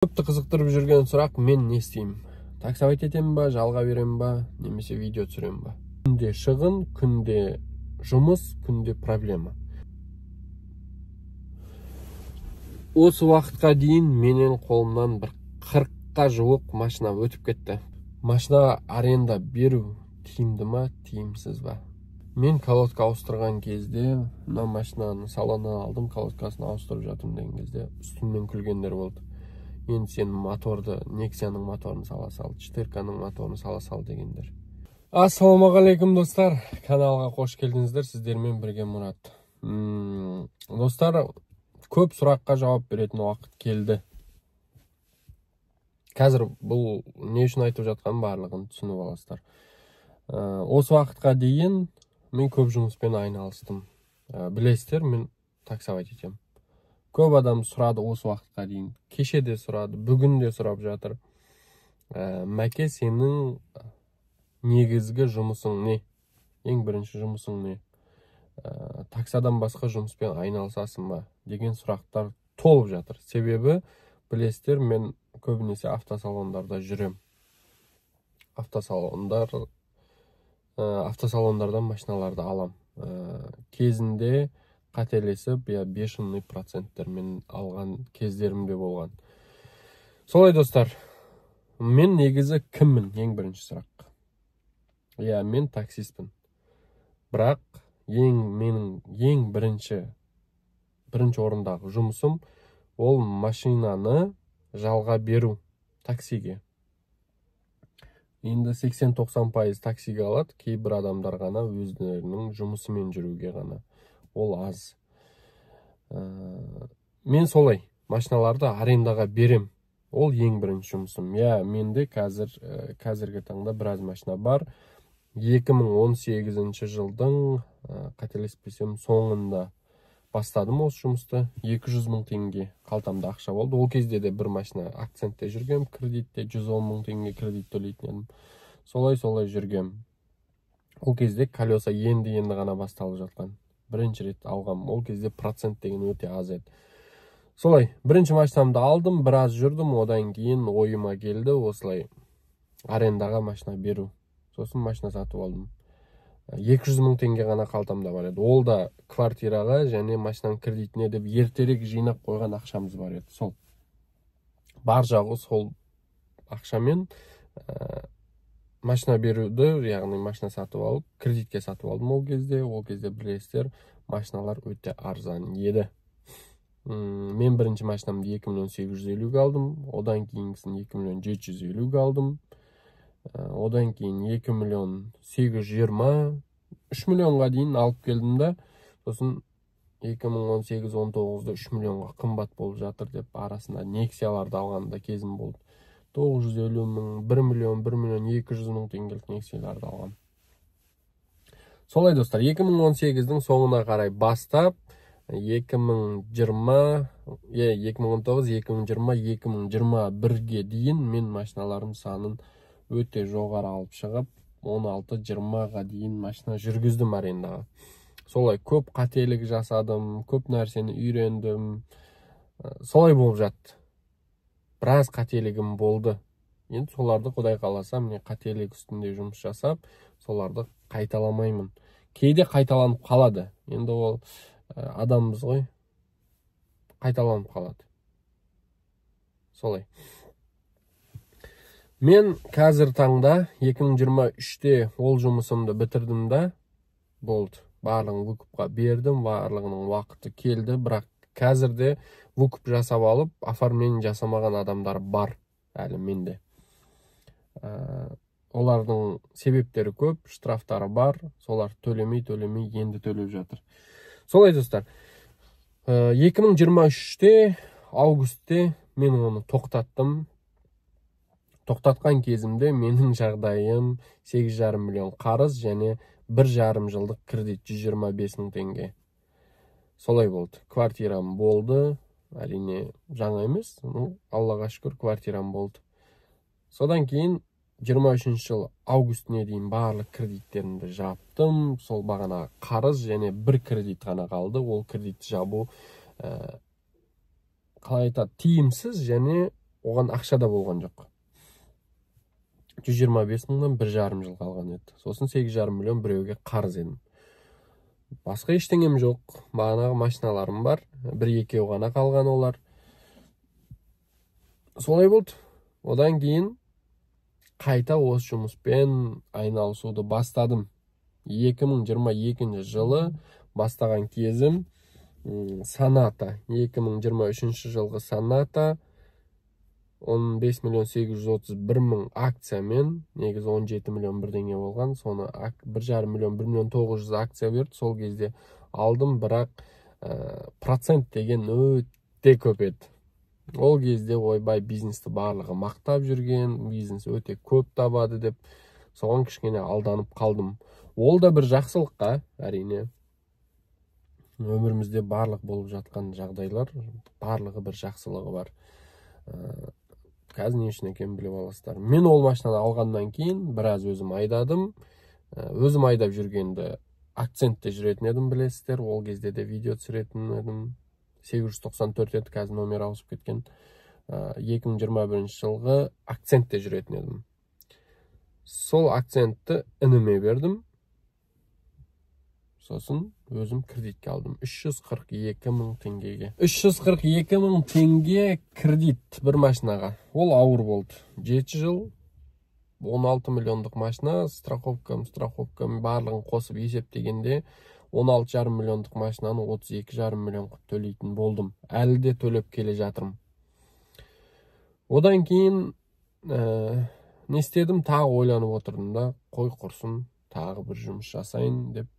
Көпті қызықтырып жүрген сұрақ, мен не істеймін? Таксовать етемін ба, жалға беремін ба, немесе видео түсіремін ба? Күнде шығын, күнде жұмыс, күнде проблема. Осы уақытқа дейін менің қолымнан бір 40-қа жуық машина өтіп кетті. Машина аренда беру тиімді ма, тиімсіз ба? Мен колодка ауыстырған кезде, мына машинаны салоннан алдым, колодкасын ауыстырып жатырмын деген кезде үстімнен күлгендер болды. Енді сен моторды, Nexia-ның моторын сала сал, 4K-ның моторын сала сал дегендер. Ассалаумағалейкум достар, каналға қош келдіңіздер, сіздермен бірге Мұрат. Достар, көп сұраққа жауап беретін уақыт келді. Қазір бұл не үшін айтып жатқан барлығын түсініп аласыздар. Осы уақытқа дейін мен көп жұмыспен айналыстым. Білесіздер, мен таксовать етемін. Көп адам сұрады осы уақытқа дейін. Кеше де сұрады, бүгін де сұрап жатыр. Мәке, сенің негізгі жұмысың не? Ең бірінші жұмысың не? Таксадан басқа жұмыспен айналысасың ба? Деген сұрақтар толып жатыр. Себебі, білесіздер, мен көбінесе автосалондарда жүрем. Автосалондардан машиналарды алам. Кезінде қателесіп, бешеный проценттермен алған кездерімде болған. Солай достар, мен негізі кіммін? Ең бірінші сұрақ. Мен таксистпін. Бірақ менің ең бірінші орындағы жұмысым ол машинаны жалға беру таксиге. Енді 80-90% таксиге алады, кейбір адамдар ғана өздерінің жұмысымен жүруге ғана. Ол аз. Мен солай машиналарды арендаға берем. Ол ең бірінші жұмысым. Менде қазіргі таңда біраз машина бар. 2018 жылдың қателеспесем соңында бастадым осы жұмысты. 200 мың теңге қалтамда ақша болды. Ол кезде де бір машина акцентте жүргем, кредитте 110 мың теңге кредит төлейтін едім. Солай жүргем. Ол кезде колеса енді ғана басталып жатқан. Бірінші рет алғам. Ол кезде процент деген өте аз еді. Солай, бірінші машинамды алдым, біраз жүрдім, одан кейін ойыма келді осылай арендаға машина беру. Сосын машина сатып алдым. 200 мың теңге ғана қалтамда бар еді. Ол да квартираға және машинаның кредитіне деп ертерек жинап қойған ақшамыз бар еді. Сол бар жағы сол ақшамен машина беруді, яғни машина сатып алып, кредитке сатып алдым ол кезде білесіздер, машиналар өте арзан еді. Мен бірінші машинамды 2.850 алдым, одан кейінгісін 2.750 алдым, одан кейін 2.820, 3 миллионға дейін алып келдім да, сосын 2018-19-да 3 миллионға қымбат болып жатыр деп арасында Nexia-ларды алғанда кезім болды. 950 мың, 1 миллион, 200 мың теңгелік Nexia-ларды алғам. Солай достар, 2018-дің соңына қарай бастап, 2019, 2021-ге дейін мен машиналарым санын өте жоғары алып шығып, 16-20-ға дейін машина жүргіздім арендаға. Солай көп қателік жасадым, көп нәрсені үйрендім. Солай болып жатты. Біраз қателігім болды. Енді соларды Құдай қаласа, міне қателік үстінде жұмыс жасап, соларды қайталамаймын. Кейде қайталанып қалады. Енді ол адамбыз ғой, қайталанып қалады. Солай. Мен қазір таңда 2023-те ол жұмысымды бітірдім да, болды. Барлығын выкупқа бердім, барлығының уақыты келді, бірақ қазірде выкуп жасап алып, оформление жасамаған адамдар бар әлі менде. Олардың себептері көп, штрафтары бар, солар төлемей енді төлеп жатыр. Солай достар, 2023-те, августте мен оны тоқтаттым. Тоқтатқан кезімде менің жағдайым 8,5 миллион қарыз және 1,5 жылдық кредит 125 мың теңге. Солай болды. Квартирам болды. Әрине жаңа емес. Аллаға шүкір квартирам болды. Содан кейін 23 жыл августіне дейін барлық кредиттерімді жаптым. Сол бағана қарыз және бір кредит ғана қалды. Ол кредитті жабу қалай айтады, тиімсіз және оған ақша да болған жоқ. 125 мыңнан 1,5 жыл қалған еді. Сосын 8,5 миллион біреуге қарыз едім. Басқа ештеңем жоқ. Бағанағы машиналарым бар. 1-2 ғана қалған олар. Солай болды. Одан кейін қайта осы жұмыспен айналысуды бастадым. 2022 жылы бастаған кезім Саната. 2023 жылғы Саната 15 миллион 831 мың акциямен, негізі 17 миллион бірдеңе болған, соны 1,5 миллион 1 миллион 900 акция берді, сол кезде алдым, бірақ процент деген өте көп еді. Ол кезде ойбай бизнесті барлығы мақтап жүрген, бизнес өте көп табады деп, соған кішкене алданып қалдым. Ол да бір жақсылыққа, әрине. Өмірімізде барлық болып жатқан жағдайлар, барлығы бір жақсылығы бар. Қазір не үшін екенін біліп аласыздар. Мен ол машинаны алғаннан кейін біраз өзім айдадым. Өзім айдап жүргенді акцентте жүретін едім, білесіздер. Ол кезде де видео түсіретін едім. 894 еді, қазір номер ауысып кеткен. 2021 жылғы акцентте жүретін едім. Сол акцентті ініме бердім. Сосын өзім кредитке алдым. 342 мың теңгеге. 342 мың теңге кредит бір машинаға. Ол ауыр болды. 7 жыл, 16 миллиондық машина, страховкам барлығын қосып есептегенде 16,5 миллиондық машинаны 32,5 миллион қып төлейтін болдым. Әлі де төлеп келе жатырмын. Одан кейін не істедім? Тағы ойланып отырдым да, қой құрсын, тағы бір жұмыс жасайын деп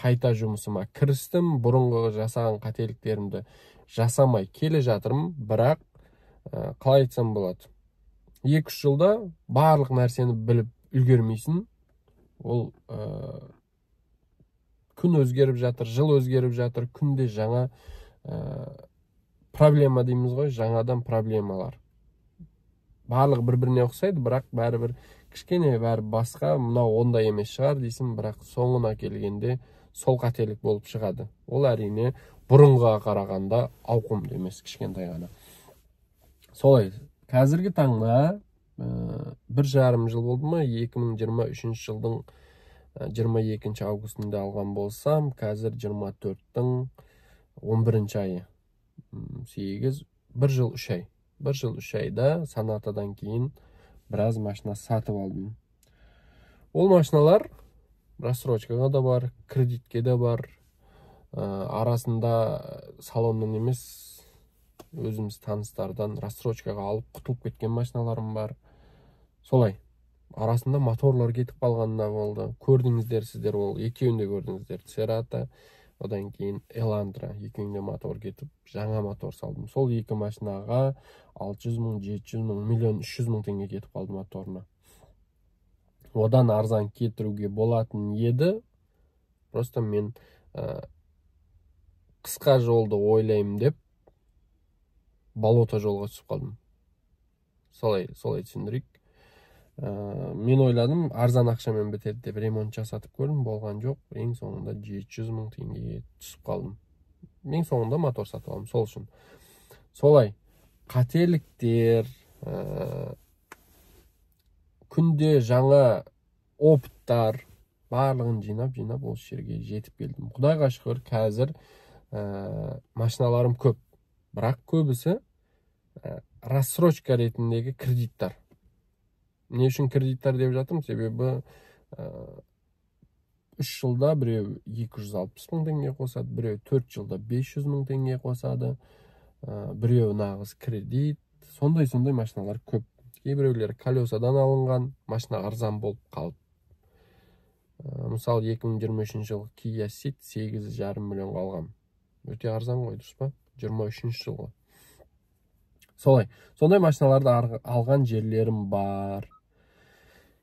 қайта жұмысыма кірістім. Бұрынғы жасаған қателіктерімді жасамай келе жатырмын, бірақ қалай айтсам болады. 2-3 жылда барлық нәрсені біліп үлгермейсің. Ол күн өзгеріп жатыр, жыл өзгеріп жатыр, күнде жаңа проблема дейміз ғой, жаңадан проблемалар. Барлық бір-біріне ұқсайды, бірақ бәрібір кішкене бәрі басқа, мынау ондай емес шығар дейсің, бірақ соңына келгенде сол қателік болып шығады. Ол әрине бұрынғыға қарағанда ауқымды емес, кішкентай ғана. Солай, қазіргі таңда 1,5 жыл болды ма, 2023 жылдың 22 августында алған болсам, қазір 24-тің 11 айы. 8, 1 жыл 3 ай. 1 жыл 3 айда Санатадан кейін біраз машина сатып алдым. Ол машиналар рассрочкаға да бар, кредитке де бар. Арасында салоннан емес, өзіміз таныстардан рассрочкаға алып құтылып кеткен машиналарым бар. Солай. Арасында моторлар кетіп қалғанына болды. Көрдіңіздер сіздер, ол екеуінде көрдіңіздер. Церата, одан кейін Эландра, екеуінде мотор кетіп, жаңа мотор салдым. Сол екі машинаға 600 мың, 700 мың, миллион 300 мың теңге кетіп қалды моторына. Одан арзан кетіруге болатын еді. Просто мен қысқа жолды ойлаймын деп болото жолға түсіп қалдым. Солай түсіндірейік. Мен ойладым, арзан ақшамен бітеді деп ремонт жасатып көрдім, болған жоқ. Ең соңында 700 мың теңгеге түсіп қалдым. Ең соңында мотор сатып алдым, сол үшін. Солай, қателіктер, күнде жаңа опыттар, барлығын жинап осы жерге жетіп келдім. Құдайға шүкір, қазір машиналарым көп. Бірақ көбісі рассрочка ретіндегі кредиттар. Не үшін кредиттар деп жатырмын? Себебі 3 жылда біреу 260 мың теңге қосады, біреу 4 жылда 500 мың теңге қосады, біреу нағыз кредит. Сондай машиналар көп. Кейбіреулері колесадан алынған, машина арзан болып қалып. Мысалы 2023 жылғы Kia Ceed 8,5 миллион қалған. Өте арзан ғой, дұрыс па? 23 жылғы. Сондай машиналарды алған жерлерім бар.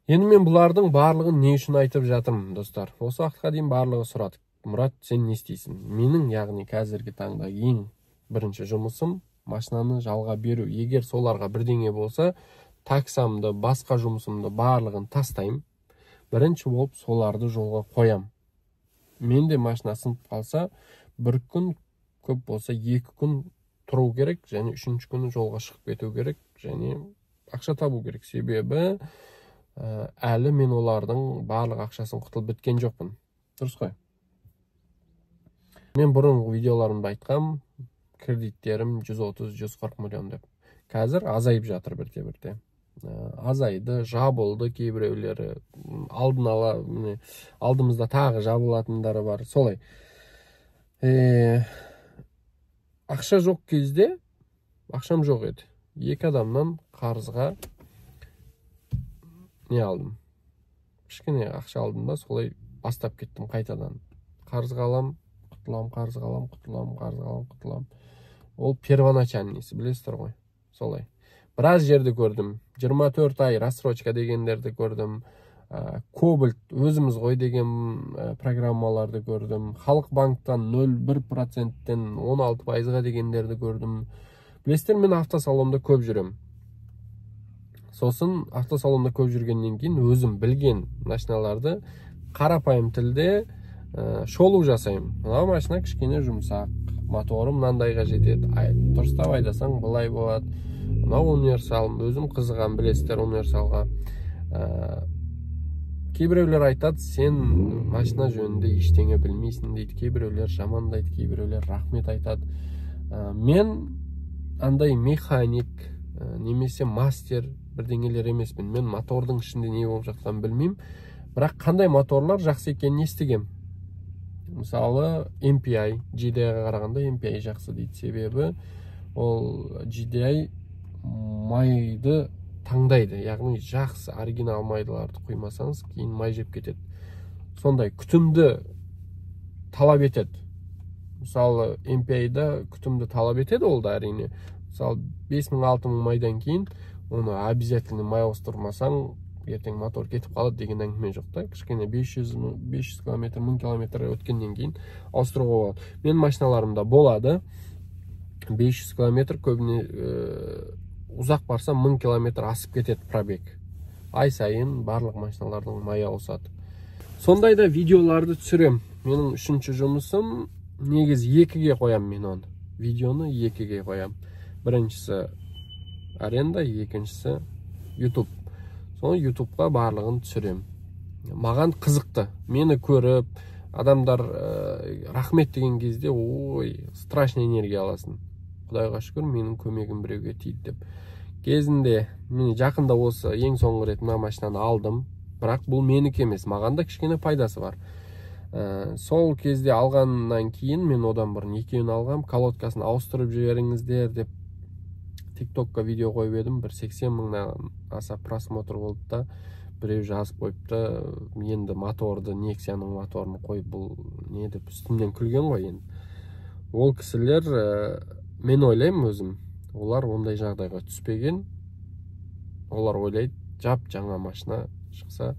Енді мен бұлардың барлығын не үшін айтып жатырмын, достар? Осы уақытқа дейін барлығы сұрады. Мұрат, сен не істейсің? Менің, яғни қазіргі таңда ең бірінші жұмысым машинаны жалға беру. Егер соларға бірдеңе болса, таксамды, басқа жұмысымды барлығын тастайым. Бірінші болып соларды жолға қоям. Менде машина сынып қалса, бір күн, көп болса 2 күн тұру керек, және үшінші күні жолға шығып кету керек, және ақша табу керек. Себебі әлі мен олардың барлық ақшасын құтылып біткен жоқпын. Дұрыс қой? Мен бұрынғы видеоларымда айтқам, кредиттерім 130-140 миллион деп. Қазір азайып жатыр бірте-бірте. Азайды, жабылды кейбіреулері, алдын ала, алдымызда тағы жабылатындары бар. Солай. Ақша жоқ кезде, ақшам жоқ еді. Екі адамнан қарызға не алдым? Кішкене ақша алдым да, солай бастап кеттім қайтадан. Қарызға алам, құтылам, қарызға алам, құтылам, қарызға алам, құтылам. Ол первоначальныйсы, білесіздер ғой. Солай. Біраз жерді көрдім. 24 ай рассрочка дегендерді көрдім. Кобальт өзіміз ғой деген программаларды көрдім. Халық банктан 0,1%-тен 16%-ға дегендерді көрдім. Білесіздер, мен автосалонда көп жүрем. Сосын автосалонда көп жүргеннен кейін өзім білген машиналарды қарапайым тілде шолу жасаймын. Мына машина кішкене жұмсақ, моторы мынандайға жетеді, дұрыстап айдасаң былай болады. Мына универсал, өзім қызығам, білесіздер, универсалға. Кейбіреулер айтады, сен машина жөнінде ештеңе білмейсің дейді. Кейбіреулер жамандайды, кейбіреулер рахмет айтады. Мен андай механик, немесе мастер бірдеңелер емеспін. Мен мотордың ішінде не болып жатқанын білмеймін. Бірақ қандай моторлар жақсы екенін естігем. Мысалы, MPI, GDI-ға қарағанда MPI жақсы дейді. Себебі ол GDI майды таңдайды. Яғни жақсы оригинал майдаларды құймасаңыз, кейін май жеп кетеді. Сондай күтімді талап етеді. Мысалы, MPI-да күтімді талап етеді ол да әрине. Мысалы, 5000-6000 майдан кейін оны обязательно май ауыстырмасаң, ертең мотор кетіп қалады деген әңгіме жоқ та. Кішкене 500 км, 1000 км өткеннен кейін ауыстыруға болады. Мен машиналарымда болады 500 км, көбіне ұзақ барса 1000 км асып кетеді пробег. Ай сайын барлық машиналардың май ауысады. Сондайда видеоларды түсірем. Менің үшінші жұмысым негіз 2-ге қоям мен оны. Видеоны 2-ге қоям. Біріншісі аренда, екіншісі YouTube. Соны YouTube-ға барлығын түсірем. Маған қызықты. Мені көріп, адамдар рахмет деген кезде, ой, страшный энергия аласың. Құдайға шүкір, менің көмегім біреуге тиді деп. Кезінде, мен жақында осы ең соңғы рет мына машинаны алдым. Бірақ бұл менікі емес, маған да кішкене пайдасы бар. Сол кезде алғаннан кейін, мен одан бұрын екеуін алғам, колодкасын ауыстырып жіберіңіздер деп TikTok-қа видео қойып едім, 80 мыңнан аса просмотр болды да, біреу жазып қойыпты, енді моторды, Nexia-ның моторын қойып, бұл не деп үстімнен күлген ғой енді. Ол кісілер, мен ойлаймын өзім, олар ондай жағдайға түспеген, олар ойлайды, жап жаңа машина шықса,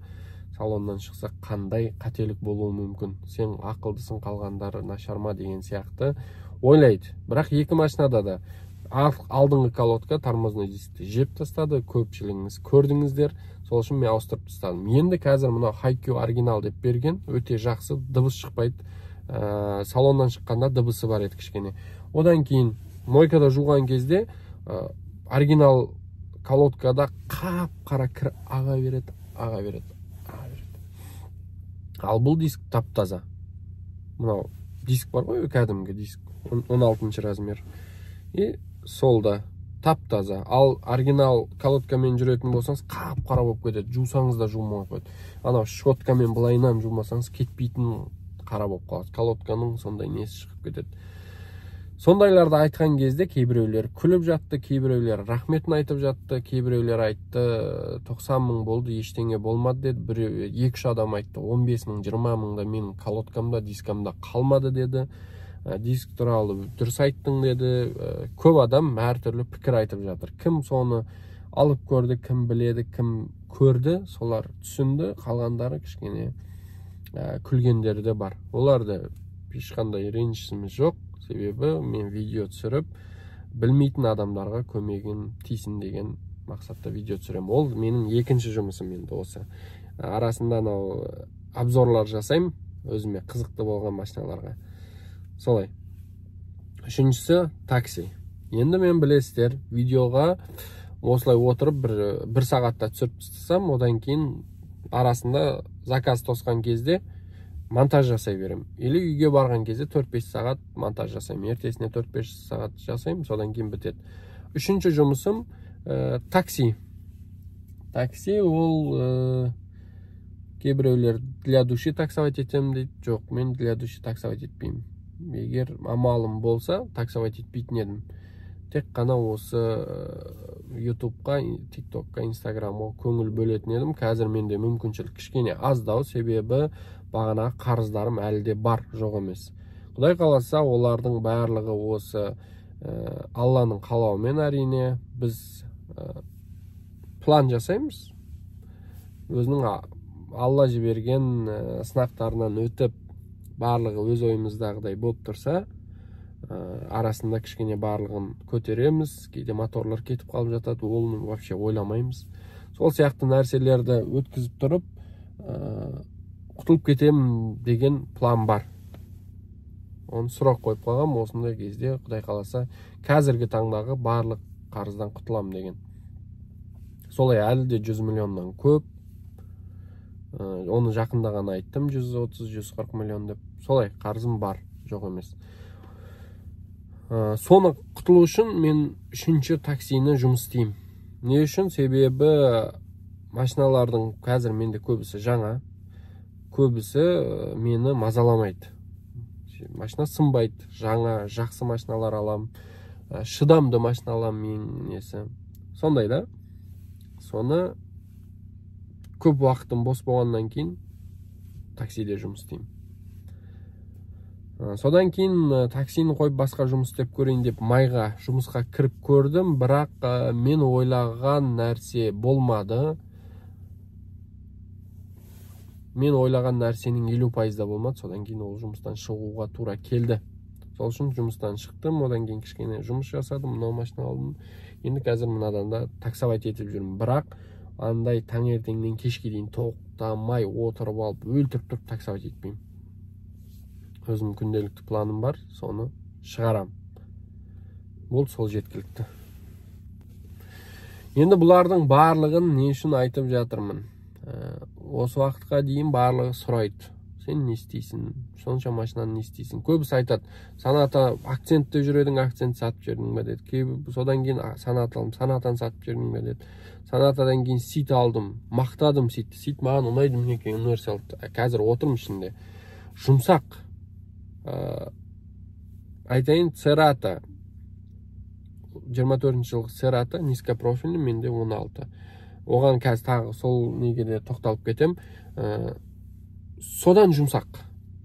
салоннан шықса қандай қателік болуы мүмкін, сен ақылдысың, қалғандары нашарма деген сияқты ойлайды. Бірақ екі машинада да алдыңғы колодка тормозной дискті жеп тастады, көпшілігіңіз көрдіңіздер, сол үшін мен ауыстырып тастадым. Енді қазір мына Хайкю оригинал деп берген, өте жақсы, дыбыс шықпайды. Салоннан шыққанда дыбысы бар еді кішкене. Одан кейін мойкада жуған кезде оригинал колодкада қап-қара кір аға береді. Ал бұл диск тап-таза. Мынау диск бар ғой, кәдімгі диск, 16 размер. И солда тап-таза. Ал оригинал колодкамен жүретін болсаңыз, қап-қара болып кетеді. Жусаңыз да жумай қойды. Анау щеткамен былайынан жумасаңыз кетпейтін қара болып қалады. Колодканың сондай несі шығып кетеді. Сондайларды айтқан кезде кейбіреулер күліп жатты, кейбіреулер рахметін айтып жатты, кейбіреулер айтты 90 мың болды, ештеңе болмады деді. 2-3 адам айтты 15 мың, 20 мыңда менің колодкамда, дискамда қалмады деді. Диск туралы дұрыс айттың деді. Көп адам әртүрлі пікір айтып жатыр. Кім соны алып көрді, кім біледі, кім көрді, солар түсінді, қалғандары кішкене күлгендері де бар. Оларды ешқандай ренішіміз жоқ. Себебі мен видео түсіріп, білмейтін адамдарға көмегін тисін деген мақсатта видео түсірем. Ол менің екінші жұмысым енді осы. Арасында обзорлар жасаймын өзіме қызықты болған машиналарға. Солай. Үшіншісі такси. Енді мен білесіздер, видеоға осылай отырып бір сағатта түсіріп тастасам, одан кейін арасында заказ тосқан кезде монтаж жасай берем. Или үйге барған кезде 4-5 сағат монтаж жасаймын. Ертесіне 4-5 сағат жасаймын, содан кейін бітеді. Үшінші жұмысым такси. Такси ол кейбіреулер для души таксовать етемін дейді. Жоқ, мен для души таксовать етпеймін. Егер амалым болса, таксовать етпейтін едім. Тек қана осы ютубқа, тиктокқа, инстаграмға көңіл бөлетін едім. Қазір менде мүмкіншілік кішкене аздау, себебі бағана қарыздарым әлі де бар, жоқ емес. Құдай қаласа, олардың барлығы осы Алланың қалауымен, әрине біз план жасаймыз. Өзінің Алла жіберген сынақтарынан өтіп, барлығы өз ойымыздағыдай болып тұрса, арасында кішкене барлығын көтереміз, кейде моторлар кетіп қалып жатады, оны вообще ойламаймыз. Сол сияқты нәрселерді өткізіп тұрып, құтылып кетемін деген план бар. Оны сұрақ қойып қойғам, осындай кезде Құдай қаласа қазіргі таңдағы барлық қарыздан құтылам деген. Солай әлі де 100 миллионнан көп. Оны жақында ғана айттым, 130-140 миллион деп. Солай қарызым бар, жоқ емес. Соны құтылу үшін мен үшінші таксині жұмыс істеймін. Не үшін? Себебі машиналардың қазір менде көбісі жаңа, көбісі мені мазаламайды. Машина сынбайды, жаңа, жақсы машиналар алам, шыдамды машина алам мен несі. Сондай да. Соны көп уақытым бос болғаннан кейін таксиде жұмыс істеймін. Содан кейін таксині қойып басқа жұмыс істеп көрейін деп майға жұмысқа кіріп көрдім, бірақ мен ойлаған нәрсе болмады. Мен ойлаған нәрсенің 50% болмады, содан кейін ол жұмыстан шығуға тура келді. Сол үшін жұмыстан шықтым, одан кейін кішкене жұмыс жасадым, мынау машина алдым. Енді қазір мынадан да таксовать етіп жүрмін. Бірақ андай таңертеңнен кешке дейін тоқтамай отырып алып, өлтіріп тұрып таксовать етпеймін. Өзім күнделікті планым бар, соны шығарам. Бұл сол жеткілікті. Енді бұлардың барлығын не үшін айтып жатырмын? Осы уақытқа дейін барлығы сұрайды. Сен не істейсің? Сонша машинаны не істейсің? Көбісі айтады, саната акцентте жүредің, акцент сатып жүрдің бе деді. Содан кейін санатан сатып жүрдің бе деді. Санатадан кейін сит алдым, мақтадым ситті. Сит маған ұнайды, мінекей универсал. Қазір отырмын ішінде. Жұмсақ. Айтайын, Церата. 24 жылғы Церата, низкопрофильный, менде 16. Оған қазір тағы сол неге де тоқталып кетем. Содан жұмсақ.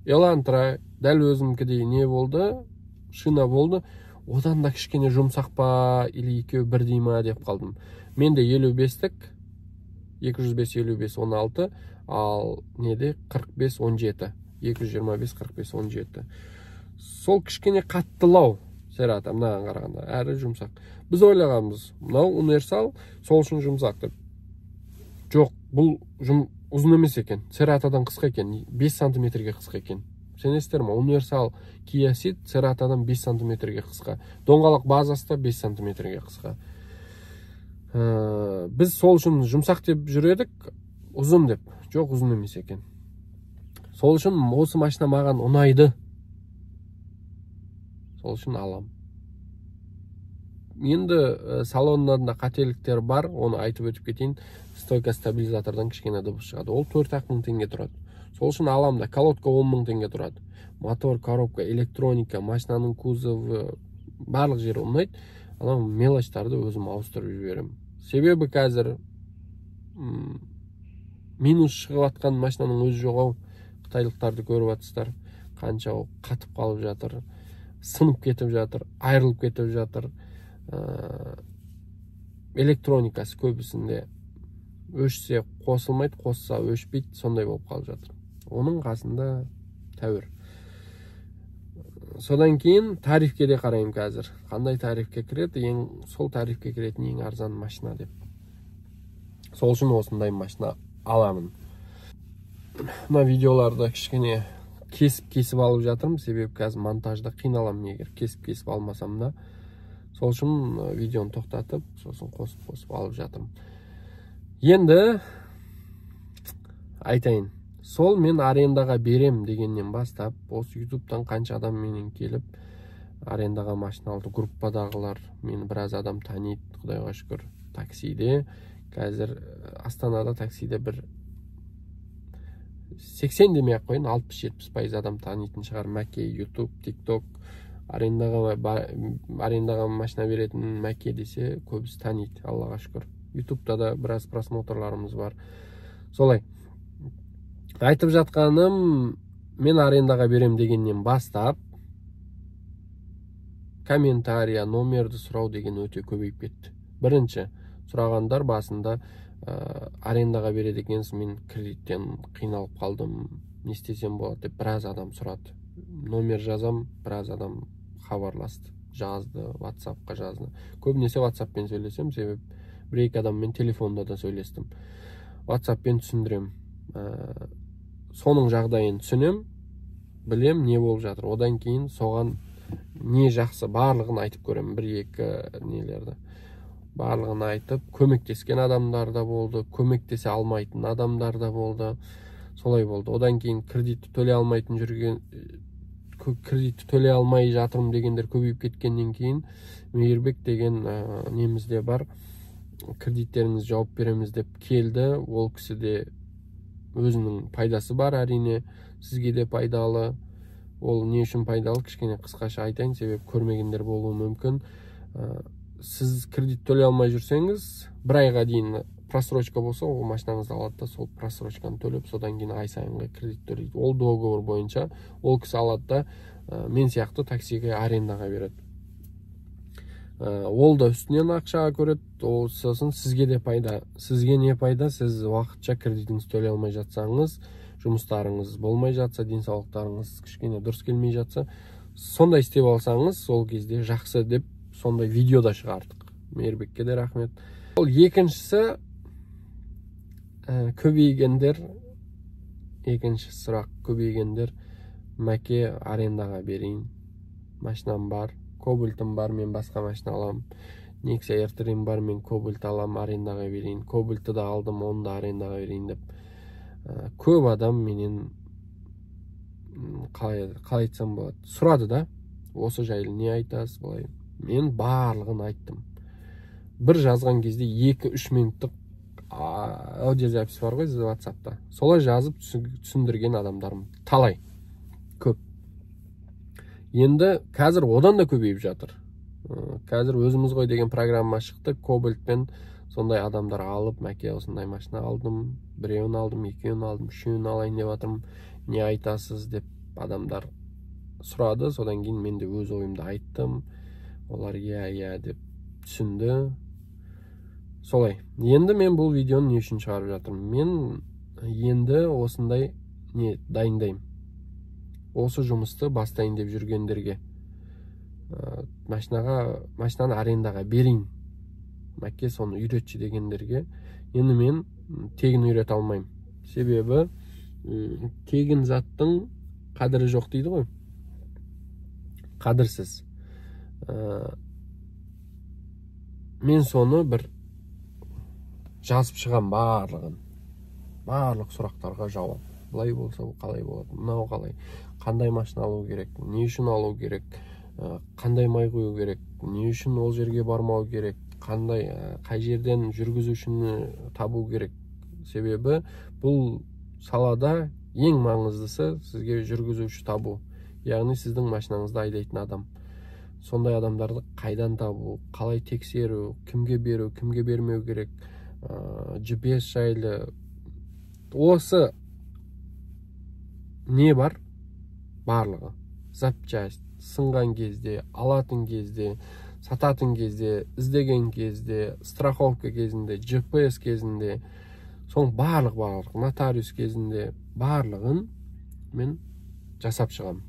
Елантра, дәл өзімкідей не болды, шина болды. Одан да кішкене жұмсақ па, или екеу бірдей ма деп қалдым. Менде 55-тік, 205-55 16, ал неде 45-17. 225-45-17. Сол кішкене қаттылау Церата, мынаған қарағанда, әрі жұмсақ. Біз ойлағанбыз, мынау универсал, сол үшін жұмсақ деп. Жоқ, бұл ұзын емес екен. Цератадан қысқа екен, 5 сантиметрге қысқа екен. Сенесіздер ме? Универсал Kia Ceed Цератадан 5 сантиметрге қысқа. Доңғалық базасы да 5 сантиметрге қысқа. Біз сол үшін жұмсақ деп жүредік, ұзын деп. Жоқ, ұзын емес екен. Сол үшін осы машина маған ұнайды. Сол үшін алам. Енді салонында қателіктер бар, оны айтып өтіп кетейін. Стойка стабилизатордан кішкене дыбыс шығады. Ол 4-ақ мың теңге тұрады. Сол үшін алам да. Колодка 10 мың теңге тұрады. Мотор, коробка, электроника, машинаның кузовы, барлық жері ұнайды. Анау мелочтарды өзім ауыстырып жіберем. Себебі қазір минус шығып атқан машинаның өзі жоғау. Қытайлықтарды көріп атыстар. Қанша қатып қалып жатыр, сынып кетіп жатыр, айырылып кетіп жатыр. Электроникасы көбісінде өшсе қосылмайды, қосса өшпейді, сондай болып қалып жатыр. Оның қасында тәуір. Содан кейін тарифке де қарайым қазір. Қандай тарифке кіреді, сол тарифке кіретін ең арзан машина деп. Сол үшін осындай машина аламын. Мына видеоларды кішкене кесіп алып жатырмын, себебі қазір монтажда қиналамын, егер кесіп алмасам да. Сол үшін видеоны тоқтатып, сосын қосып алып жатырмын. Енді айтайын. Сол мен арендаға берем дегеннен бастап, осы YouTube'дан қанша адам менен келіп, арендаға машина алды. Группадағылар мені біраз адам таниды, Құдайға шүкір. Таксиде, қазір Астанада таксиде бір 80 демей ақ қойын, 60-70% адам танитын шығар. Мәке, YouTube, TikTok, арендаға машина беретін Мәке десе көбісі таниды, Аллаға шүкір. YouTube'да да біраз просмотрларымыз бар. Солай. Айтып жатқаным, мен арендаға берем дегеннен бастап, комментария, номерді сұрау деген өте көбейіп кетті. Бірінші, сұрағандар басында арендаға береді екенсіз, мен кредиттен қиналып қалдым, не істесем болады деп біраз адам сұрады. Номер жазам, біраз адам хабарласты, жазды, WhatsApp-қа жазды. Көбінесе WhatsApp-пен сөйлесем, себеп бір-екі адаммен телефонда да сөйлестім. WhatsApp-пен түсіндірем. Соның жағдайын түсінем, білем не болып жатыр. Одан кейін соған не жақсы барлығын айтып көрем, бір-екі нелерді. Барлығын айтып, көмектескен адамдар да болды, көмектесе алмайтын адамдар да болды. Солай болды. Одан кейін кредитті төлей алмай жатырмын дегендер көбейіп кеткеннен кейін, Мейірбек деген немізде бар, кредиттеріңіз жауап береміз деп келді. Ол кісі де өзінің пайдасы бар, әрине, сізге де пайдалы. Ол не үшін пайдалы, кішкене қысқаша айтайын, себеп көрмегендер болуы мүмкін. Сіз кредит төлей алмай жүрсеңіз, бір айға дейін просрочка болса, ол машинаңызды алады да, сол просрочканы төлеп, содан кейін ай сайынғы кредит төлейді. Ол договор бойынша ол кісі алады да, мен сияқты таксиге арендаға береді. Ол да үстінен ақшаға көреді, сосын сізге де пайда. Сізге не пайда? Сіз уақытша кредитіңіз төлей алмай жатсаңыз, жұмыстарыңыз болмай жатса, денсаулықтарыңыз кішкене дұрыс келмей жатса, сондай істеп алсаңыз, сол кезде жақсы деп сондай видеода шығардық. Мейірбекке де рахмет. Ол екіншісі көбейгендер, екінші сұрақ көбейгендер, Мәке арендаға берейін, машинам бар, Кобальтым бар, мен басқа машина алам. Nexia Airstream бар, мен Кобальт алам, арендаға берейін. Кобальтты да алдым, оны да арендаға берейін деп. Көп адам менен қалай айтсам болады, сұрады да, осы жайлы не айтасыз, былай. Мен барлығын айттым. Бір жазған кезде 2-3 минуттық аудиозапись бар ғой WhatsApp-та. Солай жазып түсіндірген адамдарым талай, көп. Енді қазір одан да көбейіп жатыр. Қазір өзіміз ғой деген программа шықты, Кобальтпен сондай адамдар алып, Мәке осындай машина алдым, 1-еуін алдым, 2-еуін алдым, 3-еуін алайын деп жатырмын, не айтасыз деп адамдар сұрады. Содан кейін мен де өз ойымды айттым. Олар иә деп түсінді. Солай. Енді мен бұл видеоны не үшін шығарып жатырмын? Мен енді осындай не дайындаймын. Осы жұмысты бастайын деп жүргендерге, машинаны арендаға берейін, Мәке соны үйретші дегендерге, енді мен тегін үйрет алмаймын. Себебі тегін заттың қадірі жоқ дейді ғой. Қадірсіз. Мен соны бір жазып шығам барлығын. Барлық сұрақтарға жауап. Бұлай болса, қалай болады, мынау қалай, қандай машина алу керек, не үшін алу керек, қандай май құю керек, не үшін ол жерге бармау керек, қай жерден жүргізушіні табу керек. Себебі бұл салада ең маңыздысы сізге жүргізуші табу. Яғни сіздің машинаңызды айдайтын адам. Сондай адамдарды қайдан табу, қалай тексеру, кімге беру, кімге бермеу керек, GPS жайлы. Осы не бар? Барлығы. Запчасть, сынған кезде, алатын кезде, сататын кезде, іздеген кезде, страховка кезінде, GPS кезінде, соң барлық, нотариус кезінде барлығын мен жасап шығам.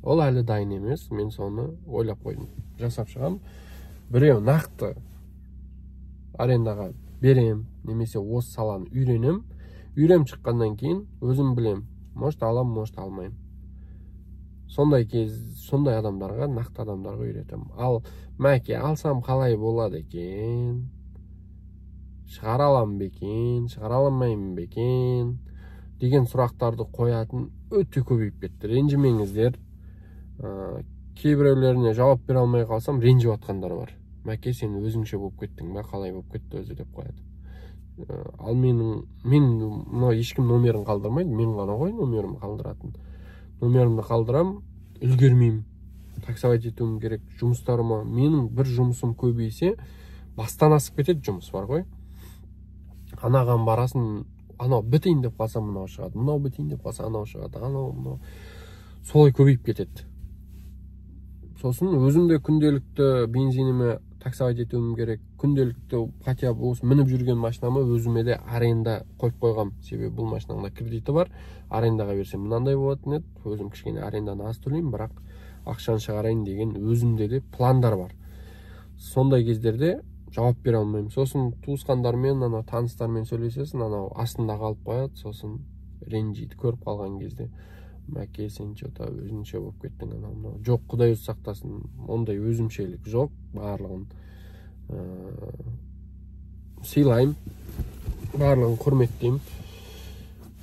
Ол әлі дайын емес, мен соны ойлап қойдым. Жасап шығам. Біреу нақты арендаға берем, немесе осы саланы үйренем шыққаннан кейін өзім білем. Может алам, может алмайым. сондай адамдарға, нақты адамдарға үйретемін. Ал мәке алсам қалай болады екен, шығара аламын бекен, шығара алмаймын бекен деген сұрақтарды қоятын өте көбейіп кетті. Ренжімеңіздер. Кейбіреулеріне жауап бере алмай қалсам ренжіп жатқандар бар. Мәке сен өзіңше болып кеттің ба, қалай болып кетті өзі деп қояды. Ал мен ешкім номерін қалдырмайды, мен ғана ғой номерімді қалдыратын. Номерімді қалдырам, үлгермеймін. Таксовать етуім керек жұмыстарыма. Менің бір жұмысым көбейсе, бастан асып кетеді жұмыс бар ғой. Анаған барасын, анау бітейін деп қалса мынау шығады, мынау бітейін деп қалса анау шығады, анау. Солай көбейіп кетеді. Сосын өзімде күнделікті бензиніме таксовать етуім керек. Күнделікті хотя бы осы мініп жүрген машинамы өзіме де аренда қойып қойғам. Себебі бұл машинамда кредиті бар. Арендаға берсем мынандай болатын еді. Өзім кішкене аренданы аз төлеймін, бірақ ақшаны шығарайын деген өзімде де пландар бар. Сондай кездерде жауап бере алмаймын. Сосын туысқандармен, таныстармен сөйлесесің, астында қалып қояды, сосын ренжиді көріп қалған кезде. Мәке сен что-то өзінше болып кеттің, жоқ, Құдай өзі сақтасын, ондай өзімшелік жоқ, барлығын сыйлаймын, барлығын құрметтеймін,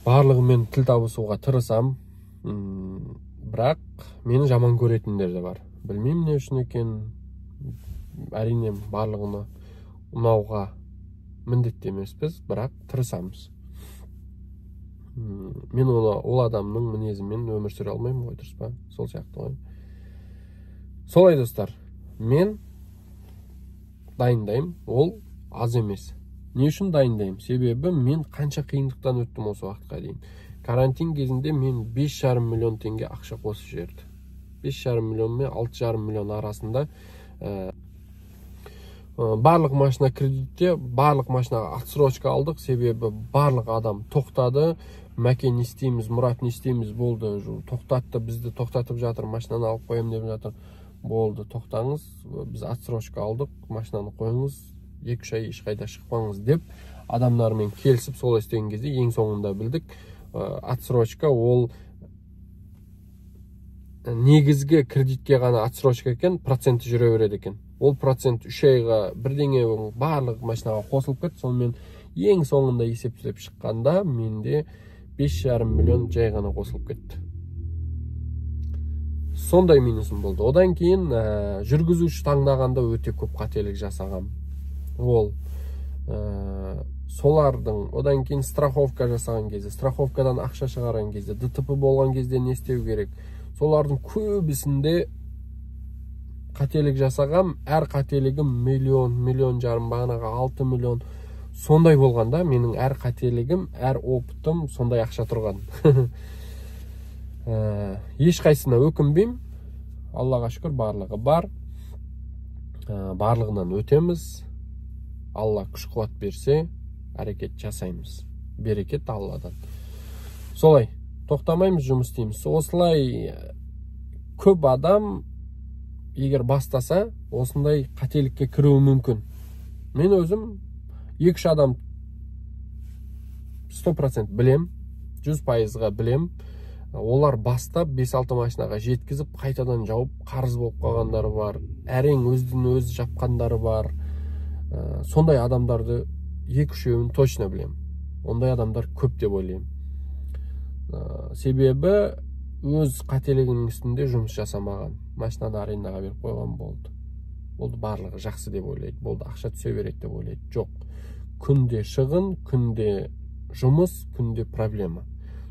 барлығымен тіл табысуға тырысам, бірақ мені жаман көретіндер де бар. Білмеймін не үшін екен, әрине барлығына ұнауға міндетті емеспіз, бірақ тырысамыз. Мен ол адамның мінезімен өмір сүре алмаймын ғой, дұрыс па? Сол сияқты ғой. Солай достар, мен дайындаймын, ол аз емес. Не үшін дайындаймын? Себебі мен қанша қиындықтан өттім осы уақытқа дейін. Карантин кезінде мен 5,5 миллион теңге ақша қосып жіберді. 5,5 миллион мен 6,5 миллион арасында барлық машина кредитте, барлық машинаға отсрочка алдық, себебі барлық адам тоқтады. Мәке не істейміз, Мұрат не істейміз, болды, тоқтатты, бізді тоқтатып жатыр, машинаны алып қоям деп жатыр. Болды, тоқтаңыз, біз отсрочка алдық, машинаны қойыңыз, 2-3 ай ешқайда шықпаңыз деп адамдармен келісіп солай істеген кезде ең соңында білдік. Отсрочка ол негізгі кредитке ғана отсрочка екен, проценті жүре береді екен. Ол процент 3 айға бірдеңе барлық машинаға қосылып кетті. Сонымен ең соңында есептеп шыққанда менде 5,5 миллион жай ғана қосылып кетті. Сондай минусым болды. Одан кейін жүргізуші таңдағанда өте көп қателік жасағам. Ол солардың, одан кейін страховка жасаған кезде, страховкадан ақша шығарған кезде, ДТП болған кезде не істеу керек? Солардың көбісінде қателік жасағам, әр қателігім миллион жарым, бағанаға 6 миллион. Сондай болғанда менің әр қателігім, әр опытым сондай ақша тұрған. Ешқайсына өкінбеймін. Аллаға шүкір, барлығы бар. Барлығынан өтеміз. Алла күш қуат берсе, әрекет жасаймыз. Берекет Алладан. Солай, тоқтамаймыз, жұмыс істейміз. Осылай көп адам егер бастаса, осындай қателікке кіруі мүмкін. Мен өзім 2-3 адам 100% білем, 100%-ға білем. Олар бастап 5-6 машинаға жеткізіп, қайтадан жауып, қарыз болып қалғандары бар. Әрең өзден өзі жапқандары бар. Сондай адамдарды 2-3-еуін точно білем. Ондай адамдар көп деп ойлаймын. Себебі өз қателігінің үстінде жұмыс жасамаған. Машинаны арендаға беріп қойған болды. Болды, барлығы жақсы деп ойлайды. Болды, ақша түсе береді деп ойлайды. Жоқ. Күнде шығын, күнде жұмыс, күнде проблема.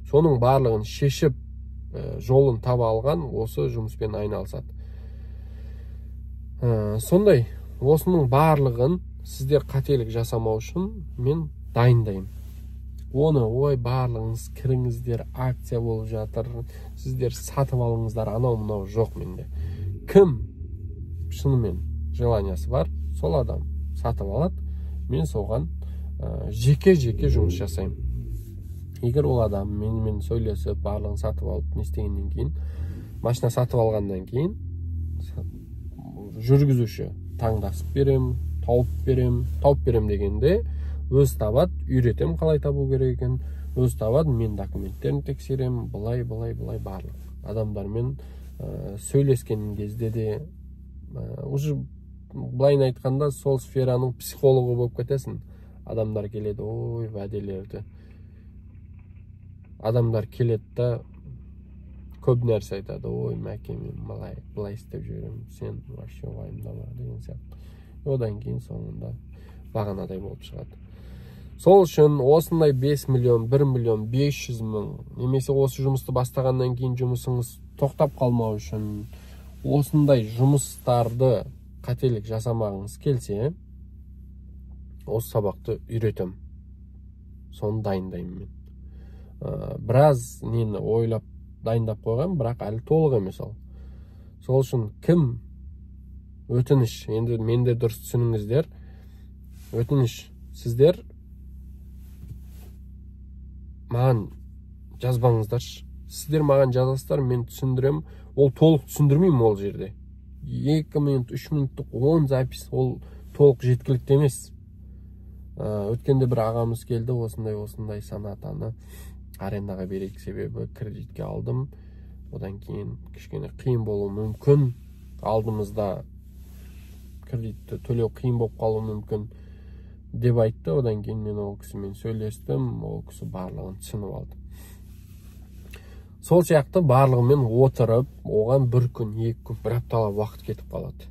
Соның барлығын шешіп, жолын таба алған осы жұмыспен айналысады. Сондай, осының барлығын сіздер қателік жасамау үшін мен дайындаймын. Оны ой барлығыңыз кіріңіздер, акция болып жатыр, сіздер сатып алыңыздар, анау мынау жоқ менде. Кім шынымен желаниясы бар, сол адам сатып алады, мен соған жеке-жеке жұмыс жасаймын. Егер ол адам менімен сөйлесіп, барлығын сатып алып, не істегеннен кейін, машина сатып алғаннан кейін, жүргізуші таңдасып берем, тауып берем дегенде, өз табады, үйретем қалай табу керек екен, өз табады, мен документтерін тексерем, былай барлық. Адамдармен сөйлескен кезде де уже былайын айтканда сол сфераның психологы болып кетесің. Адамдар келеді, ой, вәделерді. Адамдар келеді да көп нәрсе айтады, ой, мәке, мен былай істеп жүрем, сен вообще уайымдама деген сияқты. Одан кейін соңында бағанадай болып шығады. Сол үшін осындай 5 миллион, 1 миллион, 500 мың, немесе осы жұмысты бастағаннан кейін жұмысыңыз тоқтап қалмау үшін осындай жұмыстарды қателік жасамағыңыз келсе, осы сабақты үйретем. Соны дайындаймын мен. Біраз нені ойлап дайындап қойған, бірақ әлі толық емес ол. Сол үшін кім өтініш, енді менде дұрыс түсініңіздер, өтініш, сіздер маған жазбаңыздаршы. Сіздер маған жазасыздар, мен түсіндірем. Ол толық түсіндірмеймін ол жерде. 2 минут, 3 минуттық 10 запись, ол толық жеткілікті емес. Өткенде бір ағамыз келді, осындай санатаны арендаға берейік, себебі кредитке алдым. Одан кейін кішкене қиын болуы мүмкін. Алдымызда кредитті төлеу қиын болып қалуы мүмкін деп айтты. Одан кейін мен ол кісімен сөйлестім, ол кісі барлығын түсініп алды. Сол сияқты барлығымен отырып, оған 1 күн, 2 күн, 1 апталап уақыт кетіп қалады.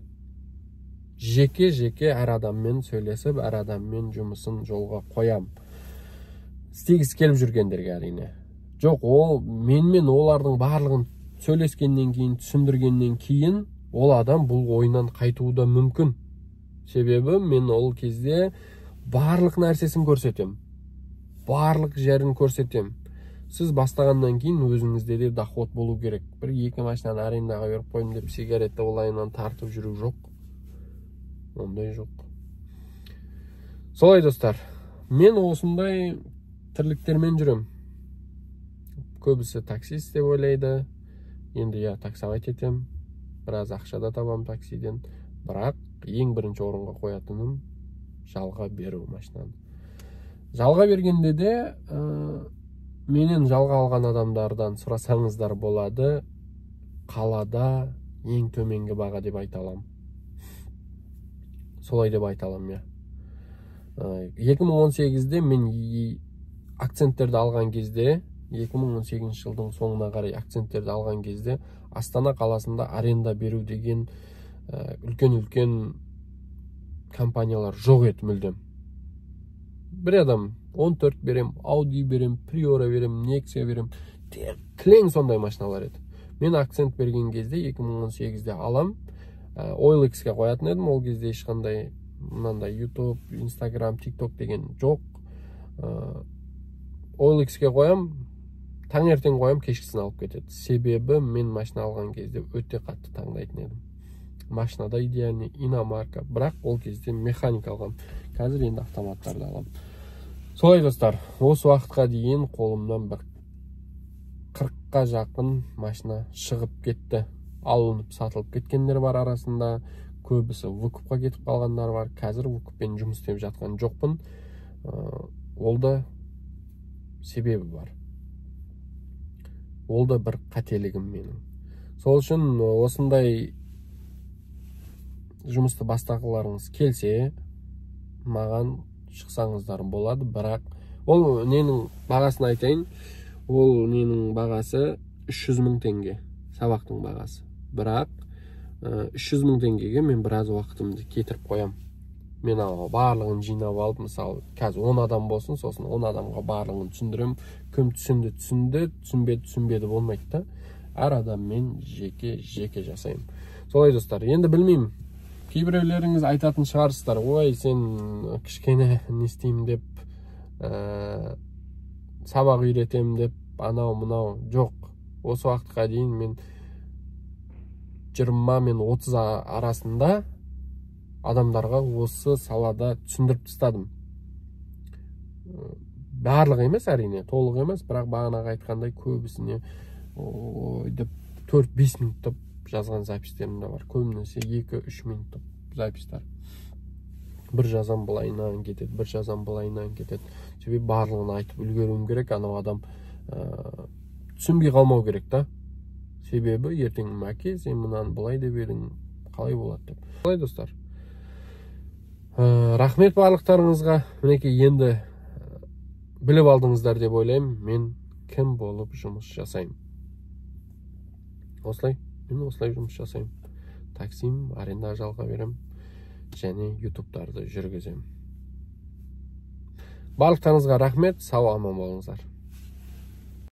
Жеке әр адаммен сөйлесіп, әр адаммен жұмысын жолға қоям. Істегісі келіп жүргендерге әрине. Жоқ, менімен олардың барлығын сөйлескеннен кейін, түсіндіргеннен кейін, ол адам бұл ойынан қайтуы да мүмкін. Себебі мен ол кезде барлық нәрсесін көрсетем. Барлық жерін көрсетем. Сіз бастағаннан кейін өзіңізде де доход болу керек. 1-2 машинаны арендаға беріп қойдым деп сигаретті олайынан тартып жүру жоқ. Ондай жоқ. Солай достар, мен осындай тірліктермен жүрем. Көбісі таксист деп ойлайды. Енді таксовать етем. Біраз ақша да табам таксиден. Бірақ ең бірінші орынға қоятыным жалға беру машинаны. Жалға бергенде де менен жалға алған адамдардан сұрасаңыздар болады, қалада ең төменгі баға деп айта алам. Солай деп айта алам, 2018-де мен акценттерді алған кезде, 2018 жылдың соңына қарай акценттерді алған кезде, Астана қаласында аренда беру деген үлкен компаниялар жоқ еді мүлдем. Бір адам 14 берем, Audi берем, Priora берем, Nexia берем. Кілең сондай машиналар еді. Мен акцент берген кезде 2018-де алам. OLX-ке қоятын едім. Ол кезде ешқандай мынандай YouTube, Instagram, TikTok деген жоқ. OLX-ке қоям, таңертең қоям, кешкісін алып кетеді. Себебі мен машина алған кезде өте қатты таңдайтын едім. Машинада идеальный, иномарка. Бірақ ол кезде механик алғам. Қазір енді автоматтарды алам. Солай достар, осы уақытқа дейін қолымнан бір 40-қа жақын машина шығып кетті. Алынып, сатылып кеткендер бар арасында. Көбісі выкупқа кетіп қалғандар бар. Қазір выкуппен жұмыс істеп жатқан жоқпын. Ол да себебі бар. Ол да бір қателігім менің. Сол үшін осындай жұмысты бастағыларыңыз келсе, маған шықсаңыздар болады, бірақ ол ненің бағасын айтайын, ол ненің бағасы 300 мың теңге, сабақтың бағасы. Бірақ 300 мың теңгеге мен біраз уақытымды кетіріп қоям. Мен барлығын жинап алып, мысалы, қазір 10 адам болсын, сосын 10 адамға барлығын түсіндірем. Кім түсінді, түсінбеді болмайды да. Әр адаммен жеке жасаймын. Солай достар, енді білмеймін. Кейбіреулеріңіз айтатын шығарсыздар, ой, сен кішкене не істеймін деп, сабақ үйретем деп, анау-мынау. Жоқ, осы уақытқа дейін мен 20 мен 30 арасында адамдарға осы салада түсіндіріп тастадым. Барлығы емес, әрине, толық емес, бірақ бағанағы айтқандай көбісіне 4-5 минуттап жазған запистерім де бар. Көбінесе 2-3 минуттап запистар. Бір жазам былайынан кетеді, бір жазам былайынан кетеді. Себебі барлығын айтып үлгеруім керек, анау адам түсінбей қалмау керек та. себебі ертең мәке сен мынаны былай деп едің, қалай болады деп. Қалай достар? Рахмет барлықтарыңызға. Мінекей енді біліп алдыңыздар деп ойлаймын. Мен кім болып жұмыс жасаймын? Мен осылай жұмыс жасаймын. Таксим, аренда жалға берем және ютубтарды жүргізем. Барлықтарыңызға рахмет, сау аман болыңыздар.